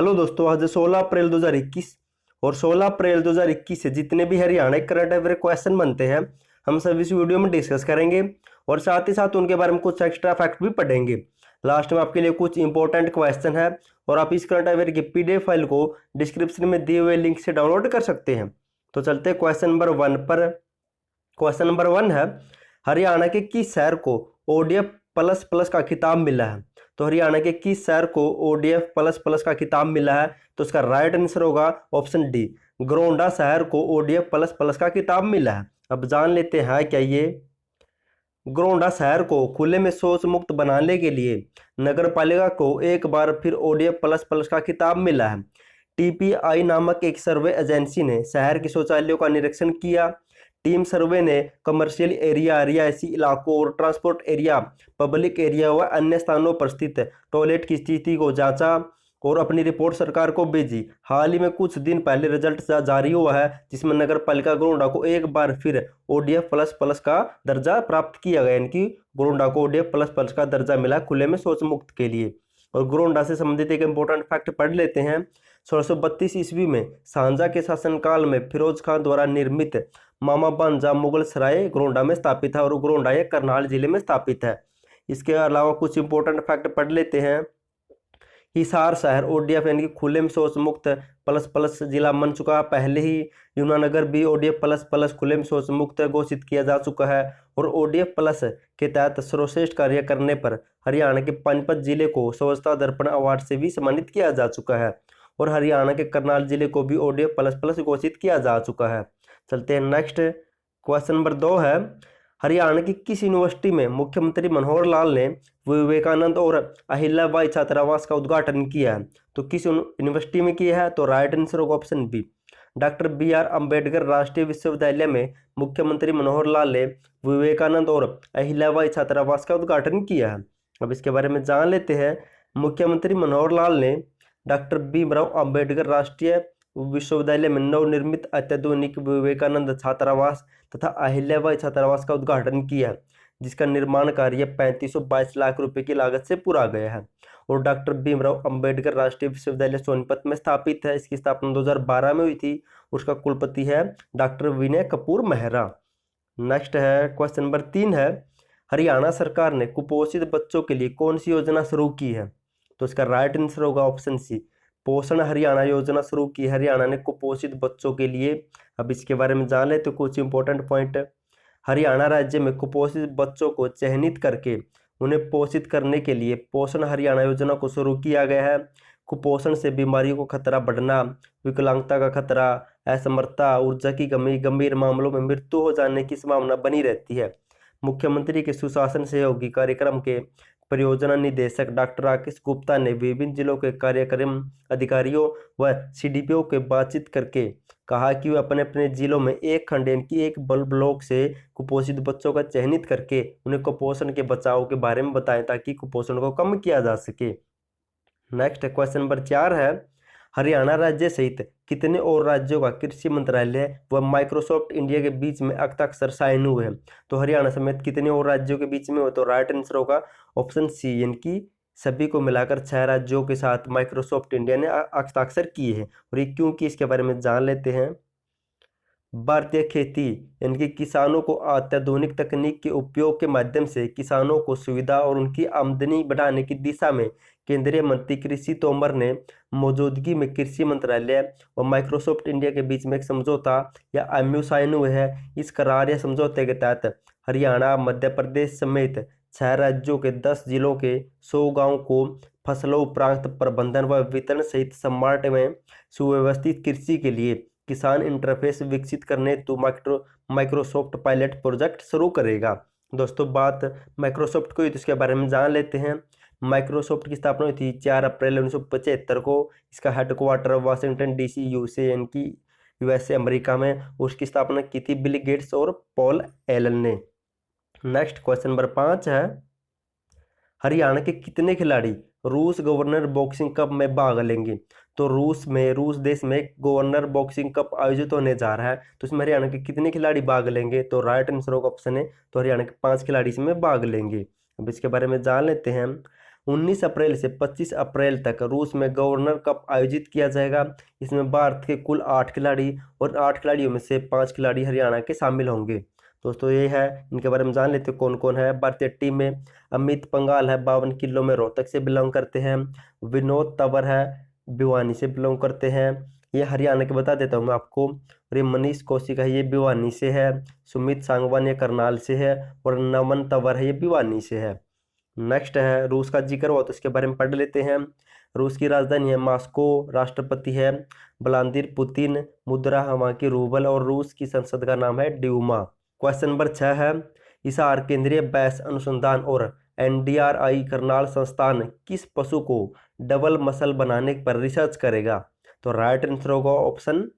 Hello दोस्तों, आज 16 अप्रैल 2021 और 16 अप्रैल 2021 से जितने भी हरियाणा के करंट अफेयर क्वेश्चन बनते हैं हम सब इस वीडियो में डिस्कस करेंगे और साथ ही साथ उनके बारे में कुछ एक्स्ट्रा फैक्ट भी पढ़ेंगे। लास्ट में आपके लिए कुछ इंपॉर्टेंट क्वेश्चन है और आप इस करंट अफेयर की पीडीएफ फाइल को डिस्क्रिप्शन में दिए हुए लिंक से डाउनलोड कर सकते हैं। तो चलते हैं क्वेश्चन नंबर 1 पर। क्वेश्चन नंबर 1 है, हरियाणा के किस शहर को ओडीएफ प्लस प्लस का खिताब मिला है? तो हरियाणा के किस शहर को ओडीएफ प्लस प्लस का खिताब मिला है? तो इसका राइट आंसर होगा ऑप्शन डी, गरोंडा शहर को ओडीएफ प्लस प्लस का खिताब मिला है। अब जान लेते हैं क्या ये गरोंडा शहर को खुले में शौच मुक्त बनाने के लिए नगर पालिका को एक बार फिर ओडीएफ प्लस प्लस का खिताब मिला है। टीपीआई नामक एक सर्वे एजेंसी ने शहर के शौचालयों का निरीक्षण किया। टीम सर्वे ने कमर्शियल एरिया, रिहायशी इलाकों और ट्रांसपोर्ट एरिया, पब्लिक एरिया व अन्य स्थानों पर स्थित टॉयलेट की स्थिति को जांचा और अपनी रिपोर्ट सरकार को भेजी। हाल ही में कुछ दिन पहले रिजल्ट जारी हुआ है जिसमें नगर पालिका गरोंडा को एक बार फिर ओडीएफ प्लस प्लस का दर्जा प्राप्त किया गया, यानी गरोंडा को ओडीएफ प्लस प्लस का दर्जा मिला खुले में शौच मुक्त के लिए। और गरोंडा से संबंधित एक इंपॉर्टेंट फैक्ट पढ़ लेते हैं। 1632 ईस्वी में सांझा के शासनकाल में फिरोज खान द्वारा निर्मित मामा बांजा मुगल सराय गरोंडा में स्थापित है और गरोंडा ये करनाल जिले में स्थापित है। इसके अलावा कुछ इंपॉर्टेंट फैक्ट पढ़ लेते हैं। हिसार शहर ओडीएफ यानी कि खुले में शौच मुक्त प्लस प्लस जिला बन चुका है। पहले ही यमुनानगर भी ओडीएफ प्लस प्लस खुले में शौच मुक्त घोषित किया जा चुका है और ओडीएफ प्लस के तहत सर्वश्रेष्ठ कार्य करने पर हरियाणा के पानीपत जिले को स्वच्छता दर्पण अवार्ड से भी सम्मानित किया जा चुका है और हरियाणा के करनाल जिले को भी ओडीएफ प्लस प्लस घोषित किया जा चुका है। चलते हैं नेक्स्ट। क्वेश्चन नंबर 2 है, हरियाणा की किस यूनिवर्सिटी में मुख्यमंत्री मनोहर लाल ने विवेकानंद और अहिल्याबाई छात्रावास का उद्घाटन किया है? तो किस यूनिवर्सिटी में किया है? तो राइट आंसर होगा option B, doctor BR Ambedkar राष्ट्रीय विश्वविद्यालय में मुख्यमंत्री मनोहर लाल ने विवेकानंद और अहिल्याबाई छात्रावास का उद्घाटन किया है। अब इसके बारे में जान लेते हैं। मुख्यमंत्री मनोहर लाल ने डॉक्टर भीमराव अम्बेडकर राष्ट्रीय विश्वविद्यालय में नवनिर्मित अत्याधुनिक विवेकानंद छात्रावास तथा अहिल्याबाई छात्रावास का उद्घाटन किया, जिसका निर्माण कार्य 3522 लाख रुपए की लागत से पूरा गया है और डॉक्टर भीमराव अंबेडकर राष्ट्रीय विश्वविद्यालय सोनीपत में स्थापित है। इसकी स्थापना 2012 में हुई थी। उसका कुलपति है डॉक्टर विनय कपूर मेहरा। नेक्स्ट है क्वेश्चन नंबर 3 है, हरियाणा सरकार ने कुपोषित बच्चों के लिए कौन सी योजना शुरू की है? तो इसका राइट आंसर होगा ऑप्शन सी, पोषण हरियाणा योजना शुरू की हरियाणा ने कुपोषित बच्चों के लिए। अब इसके बारे में जान ले तो कुछ इंपॉर्टेंट पॉइंट। हरियाणा राज्य में कुपोषित बच्चों को चयनित करके उन्हें पोषित करने के लिए पोषण हरियाणा योजना को शुरू किया गया है। कुपोषण से बीमारियों को खतरा बढ़ना, विकलांगता का खतरा, असमर्थता, ऊर्जा की कमी, गंभीर मामलों में मृत्यु हो जाने की संभावना बनी रहती है। मुख्यमंत्री के सुशासन सहयोगी कार्यक्रम के परियोजना निदेशक डॉक्टर राकेश गुप्ता ने विभिन्न जिलों के कार्यक्रम अधिकारियों व CDPO के बातचीत करके कहा कि वे अपने अपने जिलों में एक खंड यानी कि एक ब्लॉक से कुपोषित बच्चों का चयनित करके उन्हें कुपोषण के बचाव के बारे में बताएं ताकि कुपोषण को कम किया जा सके। नेक्स्ट क्वेश्चन नंबर 4 है, हरियाणा राज्य सहित कितने और राज्यों का कृषि मंत्रालय व माइक्रोसॉफ्ट इंडिया के बीच में हस्ताक्षर साइन हुए हैं? तो हरियाणा समेत कितने और राज्यों के बीच में हो? तो राइट आंसर होगा ऑप्शन सी, यानी कि सभी को मिलाकर 6 राज्यों के साथ माइक्रोसॉफ्ट इंडिया ने हस्ताक्षर किए हैं। और ये क्यों कि इसके बारे में जान लेते हैं। भारतीय खेती यानी कि किसानों को अत्याधुनिक तकनीक के उपयोग के माध्यम से किसानों को सुविधा और उनकी आमदनी बढ़ाने की दिशा में केंद्रीय मंत्री कृषि तोमर ने मौजूदगी में कृषि मंत्रालय और माइक्रोसॉफ्ट इंडिया के बीच में एक समझौता या MOU साइन हुए हैं। इस करार या समझौते के तहत हरियाणा, मध्य प्रदेश समेत 6 राज्यों के 10 जिलों के 100 गाँव को फसलों उपरांत प्रबंधन व वितरण सहित स्मार्ट में सुव्यवस्थित कृषि के लिए किसान इंटरफेस विकसित करने हेतु माइक्रोसॉफ्ट पायलट प्रोजेक्ट शुरू करेगा। दोस्तों बात माइक्रोसॉफ्ट को हुई तो इसके बारे में जान लेते हैं। माइक्रोसॉफ्ट की स्थापना हुई थी 4 अप्रैल 1975 को। इसका हेडक्वार्टर वाशिंगटन DC USA यानी कि USA अमेरिका में। उसकी स्थापना की थी बिल गेट्स और पॉल एलन ने। नेक्स्ट क्वेश्चन नंबर 5 है, हरियाणा के कितने खिलाड़ी रूस गवर्नर बॉक्सिंग कप में भाग लेंगे? तो रूस देश में गवर्नर बॉक्सिंग कप आयोजित होने जा रहा है, तो इसमें हरियाणा के कितने खिलाड़ी भाग लेंगे? तो राइट आंसर होगा ऑप्शन है, तो हरियाणा के 5 खिलाड़ी इसमें भाग लेंगे। अब इसके बारे में जान लेते हैं। 19 अप्रैल से 25 अप्रैल तक रूस में गवर्नर कप आयोजित किया जाएगा। इसमें भारत के कुल 8 खिलाड़ी और 8 खिलाड़ियों में से 5 खिलाड़ी हरियाणा के शामिल होंगे। दोस्तों ये है, इनके बारे में जान लेते हैं कौन कौन है। भारतीय टीम में अमित पंघाल है, 52 किलो में रोहतक से बिलोंग करते हैं। विनोद तंवर है, भिवानी से बिलोंग करते हैं, ये हरियाणा के बता देता हूँ मैं आपको। और ये मनीष कौशिक है, ये भिवानी से है। सुमित सांगवान ये करनाल से है और नमन तंवर है, ये भिवानी से है। नेक्स्ट है, रूस का जिक्र हुआ तो इसके बारे में पढ़ लेते हैं। रूस की राजधानी है मॉस्को, राष्ट्रपति है व्लादिमीर पुतिन, मुद्रा है वहाँ की रूबल और रूस की संसद का नाम है ड्यूमा। क्वेश्चन नंबर 6 है, हिसार केंद्रीय बैस अनुसंधान और एनडीआरआई करनाल संस्थान किस पशु को डबल मसल बनाने पर रिसर्च करेगा? तो राइट आंसर होगा ऑप्शन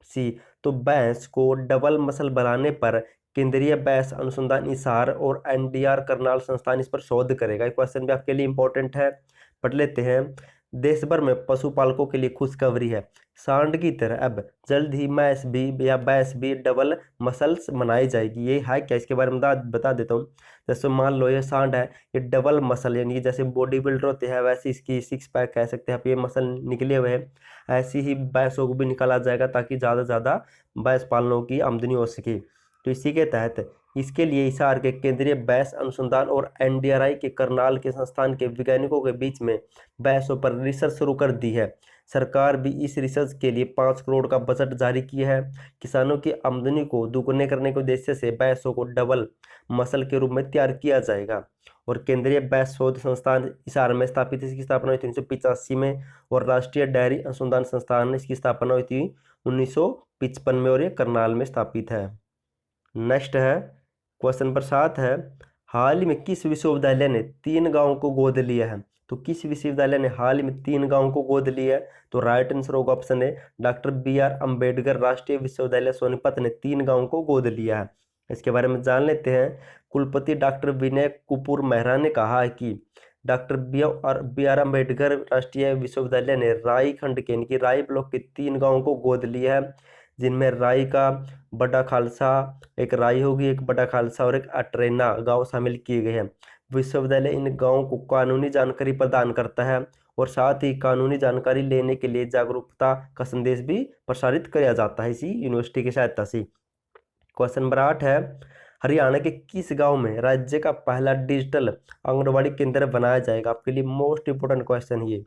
सी। तो भैंस को डबल मसल बनाने पर केंद्रीय बैस अनुसंधान हिसार और एनडीआर करनाल संस्थान इस पर शोध करेगा। ये क्वेश्चन भी आपके लिए इंपॉर्टेंट है, पढ़ लेते हैं। देश भर में पशुपालकों के लिए खुशखबरी है, सांड की तरह अब जल्द ही मैस भी या बैस भी डबल मसल्स बनाई जाएगी। ये है क्या, इसके बारे में बता देता हूँ। जैसे मान लो ये सांड है, ये डबल मसल यानी जैसे बॉडी बिल्डर होते हैं वैसे इसकी 6 पैक कह सकते हैं आप, ये मसल निकले हुए हैं। ऐसी ही भैंसों को भी निकाला जाएगा ताकि ज़्यादा से ज़्यादा भैंस पालनों की आमदनी हो सके। तो इसी के तहत इसके लिए हिसार के केंद्रीय बैस अनुसंधान और एनडीआरआई के करनाल के संस्थान के वैज्ञानिकों के बीच में भैंसों पर रिसर्च शुरू कर दी है। सरकार भी इस रिसर्च के लिए 5 करोड़ का बजट जारी किया है। किसानों की आमदनी को दुगने करने के उद्देश्य से भैंसों को डबल मसल के रूप में तैयार किया जाएगा। और केंद्रीय बैस शोध संस्थान हिसार में स्थापित, इसकी स्थापना हुई थी 1985 में। और राष्ट्रीय डेयरी अनुसंधान संस्थान इसकी स्थापना हुई थी 1955 में और ये करनाल में स्थापित है। नेक्स्ट है, क्वेश्चन नंबर 7 है, हाल ही में किस विश्वविद्यालय ने 3 गांवों को गोद लिया है? तो किस विश्वविद्यालय ने हाल ही में 3 गांवों को गोद लिया है? तो राइट आंसर होगा ऑप्शन है डॉक्टर BR अम्बेडकर राष्ट्रीय विश्वविद्यालय सोनीपत ने 3 गांवों को गोद लिया है। इसके बारे में जान लेते हैं। कुलपति डॉक्टर विनय कुपूर मेहरा ने कहा है कि डॉक्टर BR अम्बेडकर राष्ट्रीय विश्वविद्यालय ने राई खंड के यानी कि राई ब्लॉक के 3 गांवों को गोद लिया है, जिनमें राई का बड़ा खालसा, एक राई होगी, एक बड़ा खालसा और एक अटरेना गांव शामिल किए गए हैं। विश्वविद्यालय इन गांवों को कानूनी जानकारी प्रदान करता है और साथ ही कानूनी जानकारी लेने के लिए जागरूकता का संदेश भी प्रसारित किया जाता है इसी यूनिवर्सिटी की सहायता से। क्वेश्चन नंबर 8 है, हरियाणा के किस गांव में राज्य का पहला डिजिटल आंगनबाड़ी केंद्र बनाया जाएगा? आपके लिए मोस्ट इंपोर्टेंट क्वेश्चन ये।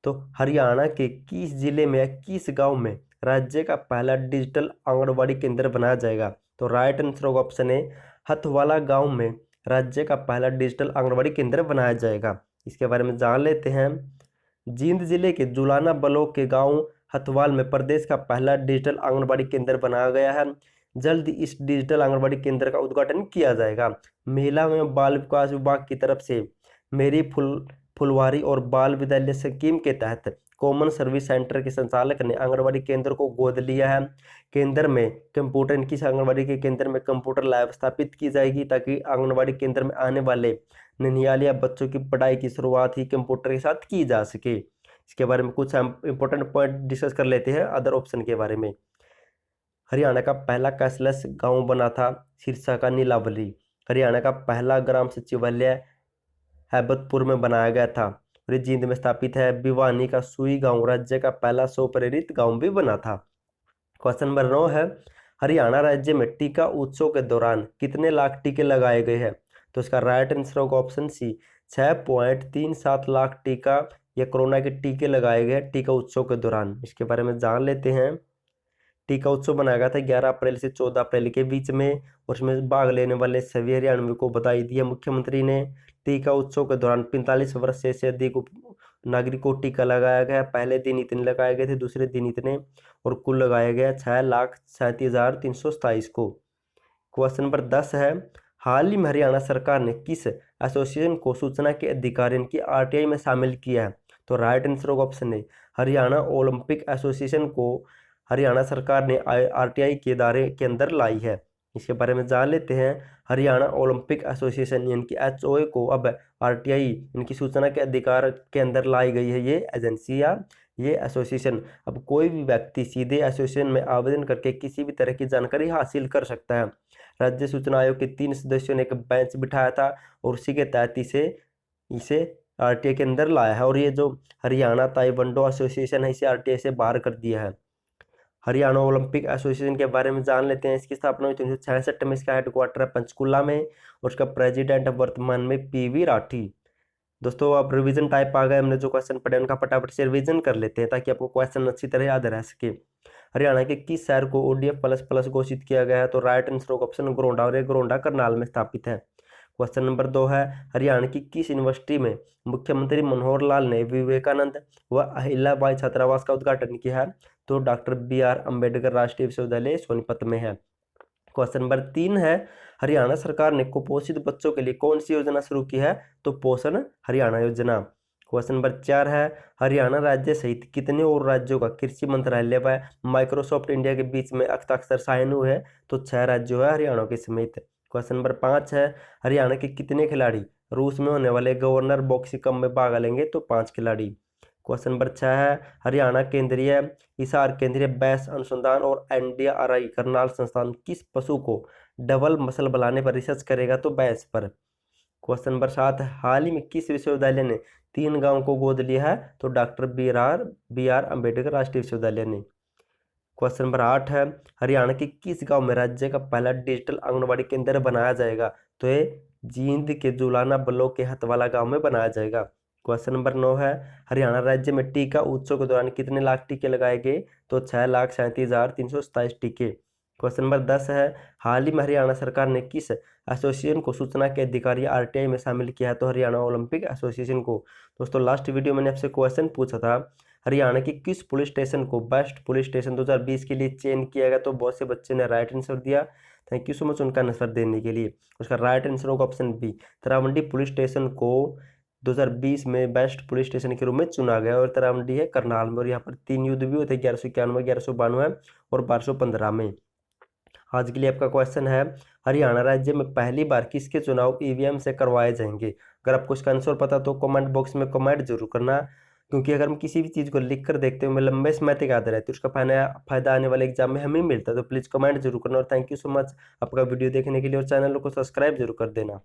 तो हरियाणा के किस जिले में या किस गांव में राज्य का पहला डिजिटल आंगनबाड़ी केंद्र बनाया जाएगा? तो राइट आंसर होगा ऑप्शन ए, हथवाला गांव में राज्य का पहला डिजिटल आंगनबाड़ी केंद्र बनाया जाएगा। इसके बारे में जान लेते हैं। जींद जिले के जुलाना ब्लॉक के गांव हथवाल में प्रदेश का पहला डिजिटल आंगनबाड़ी केंद्र बनाया गया है। जल्द इस डिजिटल आंगनबाड़ी केंद्र का उद्घाटन किया जाएगा। महिला एवं बाल विकास विभाग की तरफ से मेरी फुलवारी और बाल विद्यालय स्कीम के तहत कॉमन सर्विस सेंटर के संचालक ने आंगनबाड़ी केंद्र को गोद लिया है। केंद्र में कंप्यूटर, इनकी आंगनबाड़ी के केंद्र में कंप्यूटर लैब स्थापित की जाएगी ताकि आंगनबाड़ी केंद्र में आने वाले ननिहाल या बच्चों की पढ़ाई की शुरुआत ही कंप्यूटर के साथ की जा सके। इसके बारे में कुछ हम इंपॉर्टेंट पॉइंट डिस्कस कर लेते हैं अदर ऑप्शन के बारे में। हरियाणा का पहला कैशलेस गांव बना था सिरसा का नीलावली। हरियाणा का पहला ग्राम सचिवालय हैबतपुर में बनाया गया था और ये जींद में स्थापित है। भिवानी का सुई गांव राज्य का पहला स्वप्रेरित गांव भी बना था। क्वेश्चन नंबर 9 है, हरियाणा राज्य में टीका उत्सव के दौरान कितने लाख टीके लगाए गए हैं? तो इसका राइट आंसर होगा ऑप्शन सी, 6.37 लाख टीका या कोरोना के टीके लगाए गए टीका उत्सव के दौरान। इसके बारे में जान लेते हैं। टीका उत्सव बनाया गया था 11 अप्रैल से 14 अप्रैल के बीच में और उसमें भाग लेने वाले सभी हरियाणवियों को बधाई दी है मुख्यमंत्री ने। टीका उत्सव के दौरान 45 वर्ष से अधिक नागरिक को टीका लगाया गया। पहले दिन इतने लगाए गए थे, दूसरे दिन इतने, और कुल लगाया गया 6,37,327 को। क्वेश्चन नंबर 10 है, हाल ही में हरियाणा सरकार ने किस एसोसिएशन को सूचना के अधिकारियों की RTI में शामिल किया है? तो राइट आंसर होगा option A, Haryana Olympic association को हरियाणा सरकार ने RTI के दायरे के अंदर लाई है। इसके बारे में जान लेते हैं। हरियाणा ओलंपिक एसोसिएशन यानी कि HOA को अब RTI इनकी सूचना के अधिकार के अंदर लाई गई है। ये एजेंसी या ये एसोसिएशन, अब कोई भी व्यक्ति सीधे एसोसिएशन में आवेदन करके किसी भी तरह की जानकारी हासिल कर सकता है। राज्य सूचना आयोग के 3 सदस्यों ने एक बेंच बिठाया था और उसी के तहत इसे आरटीआई के अंदर लाया है। और ये जो हरियाणा ताइक्वांडो एसोसिएशन है इसे आरटीआई से बाहर कर दिया है। हरियाणा ओलंपिक एसोसिएशन के बारे में जान लेते हैं। इसकी स्थापना हुई 1966 में। इसका हेडक्वार्टर है पंचकुला में और उसका प्रेसिडेंट है वर्तमान में पीवी राठी। दोस्तों अब रिवीजन टाइप आ गए, हमने जो क्वेश्चन पढ़े उनका फटाफट से रिवीजन कर लेते हैं ताकि आपको क्वेश्चन अच्छी तरह याद रह सके। हरियाणा के किस शहर को ओडीएफ प्लस प्लस घोषित किया गया है? तो राइट आंसर ऑप्शन गरोंडा, और ये गरोंडा करनाल में स्थापित है। क्वेश्चन नंबर 2 है, हरियाणा की किस यूनिवर्सिटी में मुख्यमंत्री मनोहर लाल ने विवेकानंद व अहिल्याबाई छात्रावास का उद्घाटन किया है? तो डॉक्टर BR अम्बेडकर राष्ट्रीय विश्वविद्यालय सोनीपत में है। क्वेश्चन नंबर 3 है, हरियाणा सरकार ने कुपोषित बच्चों के लिए कौन सी योजना शुरू की है? तो पोषण हरियाणा योजना। क्वेश्चन नंबर 4 है, हरियाणा राज्य सहित कितने और राज्यों का कृषि मंत्रालय व माइक्रोसॉफ्ट इंडिया के बीच में हस्ताक्षर साइन हुए हैं? तो 6 राज्यों है हरियाणा के समेत। क्वेश्चन नंबर 5 है, हरियाणा के कितने खिलाड़ी रूस में होने वाले गवर्नर बॉक्सिंग कप में भाग लेंगे? तो 5 खिलाड़ी। क्वेश्चन नंबर 6 है, हरियाणा केंद्रीय हिसार केंद्रीय बैस अनुसंधान और NDRI करनाल संस्थान किस पशु को डबल मसल बनाने पर रिसर्च करेगा? तो बैस पर। क्वेश्चन नंबर 7 है, हाल ही में किस विश्वविद्यालय ने 3 गांव को गोद लिया है? तो डॉक्टर BR अम्बेडकर राष्ट्रीय विश्वविद्यालय ने। क्वेश्चन नंबर 8 है, हरियाणा के किस गांव में राज्य का पहला डिजिटल आंगनबाड़ी केंद्र बनाया जाएगा? तो ये जींद के जुलाना ब्लॉक के हतवाला गांव में बनाया जाएगा। क्वेश्चन नंबर 9 है, हरियाणा राज्य में टीका उत्सव के दौरान कितने लाख टीके लगाए गए? तो 6,37,327 टीके। क्वेश्चन नंबर 10 है, हाल ही में हरियाणा सरकार ने किस एसोसिएशन को सूचना के अधिकारी RTI में शामिल किया है? तो हरियाणा ओलंपिक एसोसिएशन को। दोस्तों लास्ट वीडियो मैंने आपसे क्वेश्चन पूछा था, हरियाणा की किस पुलिस स्टेशन को बेस्ट पुलिस स्टेशन 2020 के लिए चयन किया गया? तो बहुत से बच्चे ने राइट आंसर दिया, थैंक यू सो मच उनका आंसर देने के लिए। उसका राइट आंसर होगा ऑप्शन बी, तरावंडी पुलिस स्टेशन को 2020 में बेस्ट पुलिस स्टेशन के रूप में चुना गया और तरावंडी है करनाल में। और यहाँ पर 3 युद्ध भी हुए थे, 1191, 1192 और 1215 में। आज के लिए आपका क्वेश्चन है, हरियाणा राज्य में पहली बार किसके चुनाव EVM से करवाए जाएंगे? अगर आपको इसका आंसर पता तो कमेंट बॉक्स में कमेंट जरूर करना, क्योंकि अगर हम किसी भी चीज़ को लिख कर देखते हुए लंबे समय तक याद रहती है, उसका फायदा आने वाले एग्जाम में हमें मिलता है। तो प्लीज़ कमेंट जरूर करना और थैंक यू सो मच आपका वीडियो देखने के लिए, और चैनल को सब्सक्राइब जरूर कर देना।